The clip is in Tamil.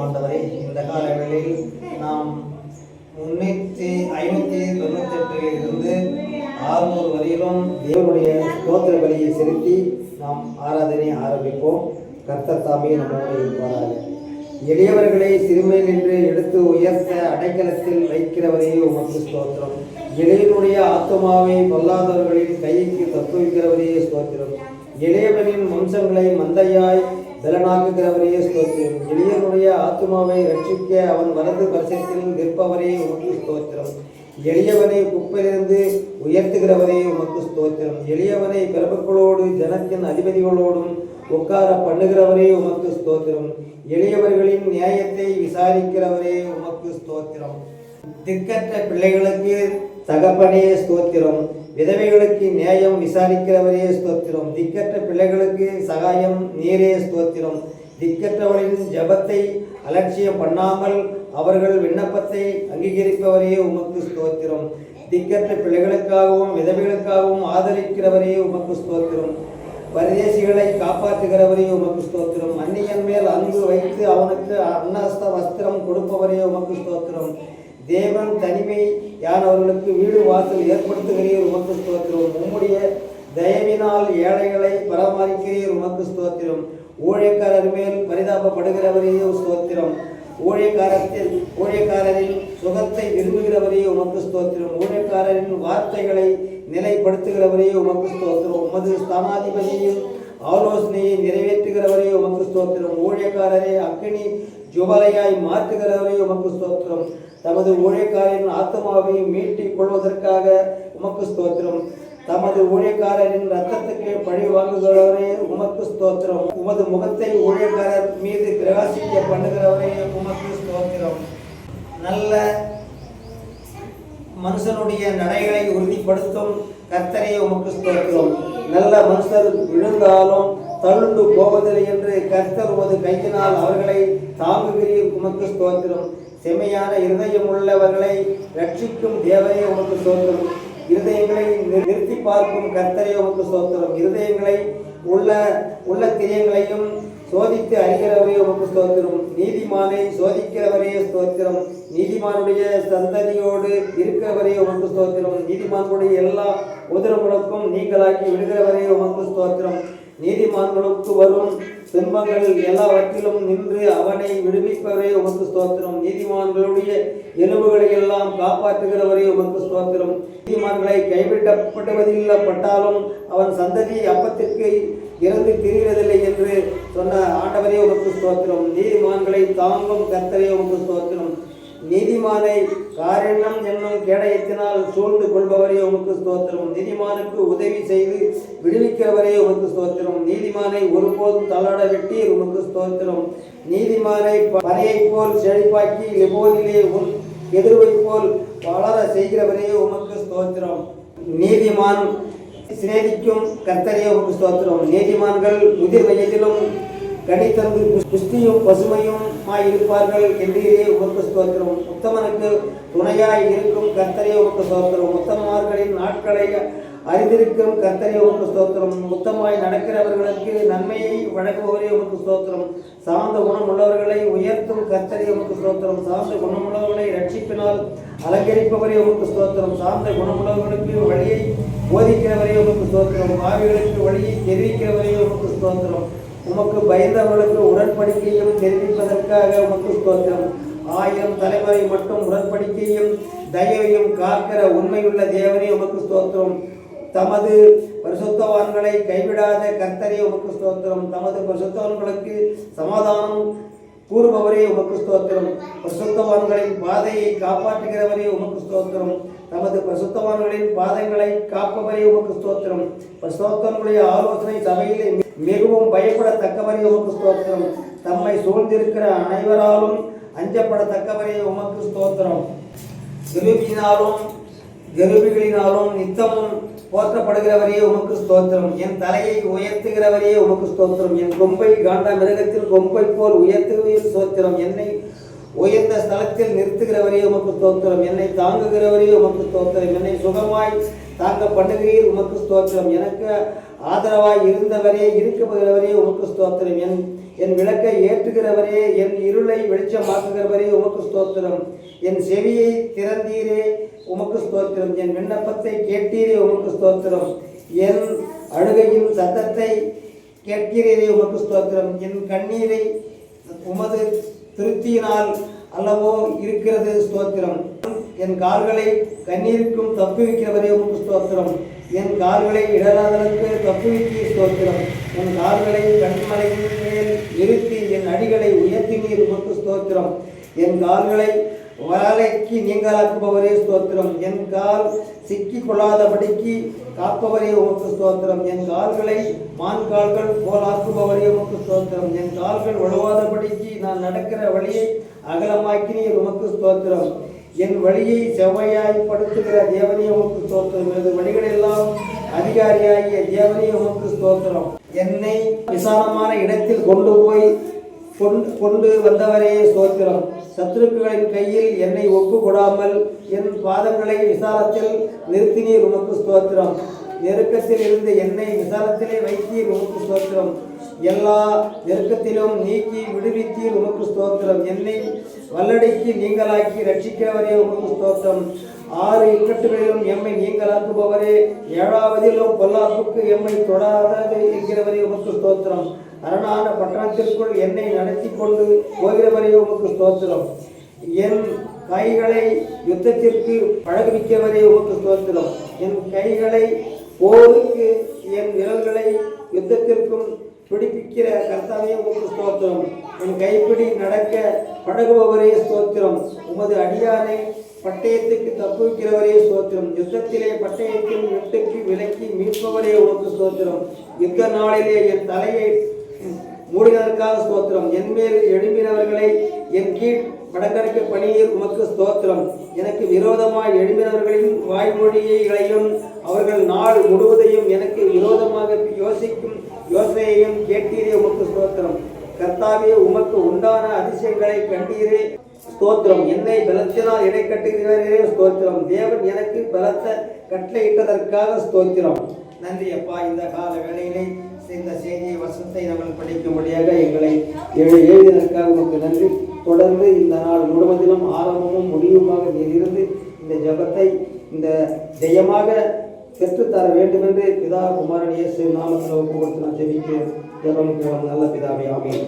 ஆண்டவரே, இந்த காலங்களில் நாம் 598 இருந்து 600 வரையிலும் தேவனுடைய ஸ்தோத்திர பலியை செலுத்தி நாம் ஆராதனை ஆரம்பிப்போம். கர்த்தர் தாமே நம்மோடு இருப்பாராக. எளியவர்களை சிறுமையில் நின்று எடுத்து உயர்த்த அடைக்கலத்தில் வைக்கிறவரே உமக்கு ஸ்தோத்திரம். எளியனுடைய ஆத்மாவை பொல்லாதவர்களின் கைக்கு தப்புவிக்கிறவரே ஸ்தோத்திரம். எளியவனின் வம்சங்களை மந்தையாய் பலனாக்குகிறவரே ஸ்தோத்திரம். எளியனுடைய ஆத்மாவை ரட்சிக்க அவன் வலது பரிசத்தில் நிற்பவரே உமக்கு ஸ்தோத்திரம். எளியவனை குப்பையிலிருந்து உயர்த்துகிறவரே உமக்கு ஸ்தோத்திரம். எளியவனை பிரபுக்களோடு ஜனத்தின் அதிபதிகளோடும் உட்கார பண்ணுகிறவரே உமக்கு ஸ்தோத்திரம். எளியவர்களின் நியாயத்தை விசாரிக்கிறவரே உமக்கு ஸ்தோத்திரம். திக்கற்ற பிள்ளைகளுக்கு தகப்பனே ஸ்தோத்திரம். விதவைகளுக்கு நியாயம் விசாரிக்கிறவரே ஸ்தோத்திரம். திக்கற்ற பிள்ளைகளுக்கு சகாயம் நீரே ஸ்தோத்திரம். திக்கற்றவர்களின் ஜபத்தை அலட்சியம் பண்ணாமல் அவர்கள் விண்ணப்பத்தை அங்கீகரிப்பவரே உமக்கு ஸ்தோத்திரம். திக்கற்ற பிள்ளைகளுக்காகவும் விதவைகளுக்காகவும் ஆதரிக்கிறவரே உமக்கு ஸ்தோத்திரம். பரதேசிகளை காப்பாற்றுகிறவரே உமக்கு ஸ்தோத்திரம். அந்நியன் மேல் அன்பு வைத்து அவனுக்கு அன்னஸ்த வஸ்திரம் கொடுப்பவரே உமக்கு ஸ்தோத்திரம். தேவன் தனிமையானவர்களுக்கு வீடு வாசல் ஏற்படுத்துகிறீர் உமக்கு ஸ்தோத்திரம். உம்முடைய தயவினால் ஏழைகளை பராமரிக்கிறீர் உமக்கு ஸ்தோத்திரம். ஊழியக்காரர் மேல் பரிதாபப்படுகிறவரே ஸ்தோத்திரம். ஊழியக்காரரின் சுகத்தை விரும்புகிறவரே உமக்கு ஸ்தோத்திரம். ஊழியக்காரரின் வார்த்தைகளை நிலைப்படுத்துகிறவரே உமக்கு ஸ்தோத்திரம். உமது ஸ்தானாதிபதியின் ஆலோசனையை நிறைவேற்றுகிறவரே உமக்கு ஸ்தோத்திரம். ஊழியக்காரரை அக்கினி ஜுவலையாய் மாற்றுகிறவரே உமக்கு ஸ்தோத்திரம். தமது ஊழியக்காரரின் ஆத்மாவை மீட்டிக் கொள்வதற்காக உமக்கு ஸ்தோத்திரம். தமது ஊழியக்காரரின் ரத்தத்துக்கு பழி வாங்குகிறவரே உமக்கு ஸ்தோத்திரம். உமது முகத்தை ஊழியக்காரர் மீது பிரகாசிக்க பண்ணுகிறவரே உமக்கு ஸ்தோத்திரம். நல்ல மனுஷனுடைய நடைகளை உறுதிப்படுத்தும் கர்த்தரே உமக்கு ஸ்தோத்திரம். நல்ல மனுஷர் விழுந்தாலும் தள்ளுண்டு போவதில்லை என்று கர்த்தர் உமது கையினால் அவர்களை தாங்குகிறீர் உமக்கு ஸ்தோத்திரம். செம்மையான இருதயம் உள்ளவர்களை ரட்சிக்கும் தேவரே உமக்கு ஸ்தோத்திரம். இருதயங்களை நிறுத்தி பார்க்கும் கர்த்தரே உமக்கு ஸ்தோத்திரம். இருதயங்களை உள்ள திரியங்களையும் சோதித்து அறிகிறவரே உமக்கு ஸ்தோத்திரம். நீதிமானை சோதிக்கிறவரே ஸ்தோத்திரம். நீதிமானுடைய சந்ததியோடு இருக்கிறவரே உமக்கு ஸ்தோத்திரம். நீதிமானுடைய எல்லா உதரங்களுக்கும் நீங்களாக்கி விடுகிறவரே உமக்கு ஸ்தோத்திரம். நீதிமான்களுக்கு வரும் துன்பங்கள் எல்லாவற்றிலும் நின்று அவனை விடுவிப்பவரே உமக்கு ஸ்தோத்திரம். நீதிமான்களுடைய எலும்புகளை எல்லாம் காப்பாற்றுகிறவரே உமக்கு ஸ்தோத்திரம். நீதிமான்களை கைவிடப்படுவதில்லை பட்டாலும் அவன் சந்ததி அப்பத்திற்கு இறந்து திரிகிறதில்லை என்று சொன்ன ஆண்டவரே உமக்கு ஸ்தோத்திரம். நீதிமான்களை தாங்கும் கர்த்தரே உமக்கு ஸ்தோத்திரம். நீதிமானை காரணம் என்னும் கேடயத்தினால் சூழ்ந்து கொள்பவரே உமக்கு ஸ்தோத்திரம். நீதிமானுக்கு உதவி செய்து விடுவிக்கிறவரே உமக்கு ஸ்தோத்திரம். நீதிமானை ஒருபோதும் தள்ளாட வெட்டி உமக்கு ஸ்தோத்திரம். நீதிமானை பனையை போல் செழிப்பாக்கி லெபோனிலே உன் எதிர்வை போல் வளர செய்கிறவரே உமக்கு ஸ்தோத்திரம். நீதிமான் சிநேகிக்கும் கர்த்தரே உமக்கு ஸ்தோத்திரம். நீதிமான்கள் முதிர் வயதிலும் கனித்தந்து புஷ்டியும் பசுமையும் இருப்பார்கள் என்றே உமக்கு ஸ்தோத்திரம். உத்தமனுக்கு துணையாய் இருக்கும் கர்த்தரே உமக்கு ஸ்தோத்திரம். உத்தமர்களின் நாட்களை அறிந்திருக்கும் கர்த்தரே உமக்கு ஸ்தோத்திரம். உத்தமாய் நடக்கிறவர்களுக்கு நன்மையை வழங்குபவரே உமக்கு ஸ்தோத்திரம். சார்ந்த குணம் உள்ளவர்களை உயர்த்தும் கர்த்தரே உமக்கு ஸ்தோத்திரம். சார்ந்த குணமுள்ளவர்களை ரட்சிப்பினால் அலங்கரிப்பவரே உமக்கு ஸ்தோத்திரம். சார்ந்த குணமுள்ளவர்களுக்கு வழியை போதிக்கிறவரே உமக்கு ஸ்தோத்திரம். பாவிகளுக்கு வழியை தெரிவிக்கிறவரே உமக்கு ஸ்தோத்திரம். உமக்கு பயந்தவர்களுக்கு உடன்படிக்கையும் தெரிவிப்பதற்காக உமக்கு ஸ்தோத்திரம். 1000 தலைமுறை மட்டும் உடன்படிக்கையும் தயவையும் காக்கிற உண்மையுள்ள தேவனே உமக்கு ஸ்தோத்திரம். தமது பரிசுத்தவான்களை கைவிடாத கர்த்தரே உமக்கு ஸ்தோத்திரம். தமது பரிசுத்தவான்களுக்கு சமாதானம் கூறுபவரே உமக்கு ஸ்தோத்திரம். பரிசுத்தவான்களின் பாதையை காப்பாற்றுகிறவரே உமக்கு ஸ்தோத்திரம். தமது பரிசுத்தவான்களின் பாதங்களை காப்பவரே உமக்கு ஸ்தோத்திரம். பரிசுத்தவான்களுடைய ஆலோசனை சபையிலே மிகவும் பயப்படத்தக்கவரே உமக்கு ஸ்தோத்திரம். தம்மை சூழ்ந்திருக்கிற அனைவராலும் அஞ்சப்படத்தக்கவரே உமக்கு ஸ்தோத்திரம். கருவிகளினாலும் நித்தமும் போற்றப்படுகிறவரே உமக்கு ஸ்தோத்திரம். என் தலையை உயர்த்துகிறவரே உமக்கு ஸ்தோத்திரம். என் கொம்பை காண்ட மிருகத்தில் கொம்பை போல் உயர்த்துகிறீர் ஸ்தோத்திரம். என்னை உயர்ந்த ஸ்தலத்தில் நிறுத்துகிறவரே உமக்கு ஸ்தோத்திரம். என்னை தாங்குகிறவரே உமக்கு ஸ்தோத்திரம். என்னை சுகமாய் தாங்க பண்ணுகிறீர் உமக்கு ஸ்தோத்திரம். எனக்கு ஆதரவாய் இருந்தவரே இருக்குகிறவரே உமக்கு ஸ்தோத்திரம். என் விளக்கை ஏற்றுகிறவரே, என் இருளை வெளிச்சமாக்குகிறவரே உமக்கு ஸ்தோத்திரம். என் செவியை திறந்தீரே உமக்கு ஸ்தோத்திரம். என் விண்ணப்பத்தை கேட்டீரே உமக்கு ஸ்தோத்திரம். என் அழுகையின் சத்தத்தை கேட்கிறீரே உமக்கு ஸ்தோத்திரம். என் கண்ணீரை உமது திருப்தியினால் அல்லவோ இருக்கிறது ஸ்தோத்திரம். என் கால்களை கண்ணீருக்கும் தப்புவிக்கிறவரே உமக்கு ஸ்தோத்திரம். என் கால்களை இடலாதலுக்கு தப்புவிக்கி ஸ்தோத்திரம். என் கால்களை கண்மலையின் மேல் நிறுத்தி என் அடிகளை உயர்த்தினீர் உமக்கு ஸ்தோத்திரம். என் கால்களை வாழைக்கு நீங்களாக்குபவரே ஸ்தோத்திரம். என் கால் சிக்கி கொள்ளாதபடிக்கு காப்பவரே உமக்கு ஸ்தோத்திரம். என் கால்களை மான் கால்கள் போலாக்குபவரே உமக்கு ஸ்தோத்திரம். என் கால்கள் வழுவாதபடிக்கு நான் நடக்கிற வழியை அகலமாக்கினீர் உமக்கு ஸ்தோத்திரம். என் வழியை செவ்வையாய்ப்படுத்துகிற தேவனே உமக்கு ஸ்தோத்திரம். எனது வழிகளெல்லாம் அதிகாரியாகிய தேவனே உமக்கு ஸ்தோத்திரம். என்னை விசாலமான இடத்தில் கொண்டு வந்தவரே ஸ்தோத்திரம். சத்துருக்களின் கையில் என்னை ஒப்பு கொடாமல் என் பாதங்களை விசாலத்தில் நிறுத்தினீர் உமக்கு ஸ்தோத்திரம். நெருக்கத்தில் இருந்து என்னை விசாலத்திலே வைத்தீர் உமக்கு ஸ்தோத்திரம். எல்லா நெருக்கத்திலும் நீக்கி விடுவித்தீர் உமக்கு ஸ்தோத்திரம். என்னை வல்லடைக்கு நீங்களாக்கி ரட்சிக்கிறவரே உமக்கு ஸ்தோத்திரம். 6 இக்கட்டுகளிலும் எம்மை நீங்களாக்குபவரே, 7வதிலும் பொல்லாப்புக்கு எம்மை தொடாதது இருக்கிறவரே உமக்கு ஸ்தோத்திரம். அரணான பட்டணத்திற்குள் என்னை நடத்தி கொண்டு போகிறவரே உமக்கு ஸ்தோத்திரம். என் கைகளை யுத்தத்திற்கு பழகுவிக்கவரே உமக்கு ஸ்தோத்திரம். என் கைகளை போருக்கு என் விரல்களை யுத்தத்திற்கும் பிடிப்பிக்கிற கர்த்தாவே உமக்கு ஸ்தோத்திரம். என் கைப்பிடி நடக்க பழகுபவரே ஸ்தோத்திரம். உமது அடியானை பட்டயத்துக்கு தப்புவிக்கிறவரே ஸ்தோத்திரம். யுத்தத்திலே பட்டயத்தின் வெட்டுக்கு விலக்கி மீட்பவரே உமக்கு ஸ்தோத்திரம். யுத்த நாளிலே என் தலையை மூடினதற்காக ஸ்தோத்திரம். என் மேல் எழும்பினவர்களை என் கீழ் படங்கடிக்க பணியீர் உமக்கு ஸ்தோத்திரம். எனக்கு விரோதமாய் எழும்பினவர்களின் வாய்மொழிகளையும் அவர்கள் நாள் முழுவதையும் எனக்கு விரோதமாக யோசிக்கும் யோசனையையும் கேட்டீரே உமக்கு ஸ்தோத்திரம். கர்த்தாவே, உமக்கு உண்டான அதிசயங்களை கண்டீரே ஸ்தோத்திரம். என்னை பலத்தினால் இடை கட்டுகிறவரே ஸ்தோத்திரம். தேவன் எனக்கு பலத்த கட்டளையிட்டதற்காக ஸ்தோத்திரம். நன்றி அப்பா. இந்த கால வேளையிலே இந்த செய்தியை வசனத்தை நாங்கள் படிக்கும்படியாக எங்களை எழுதியதற்காக உங்களுக்கு நன்றி. தொடர்ந்து இந்த நாள் முழுவதிலும் ஆரம்பமும் முடிவுமாக இருந்து இந்த ஜெபத்தை இந்த ஜெயமாக பெற்றுத்தர வேண்டும் என்று பிதா குமாரன் இயேசு நாமத்தில் ஒப்பு கொடுத்து நான் ஜெபிக்கிறேன். ஜெபம் நல்ல பிதாவே, ஆமென்.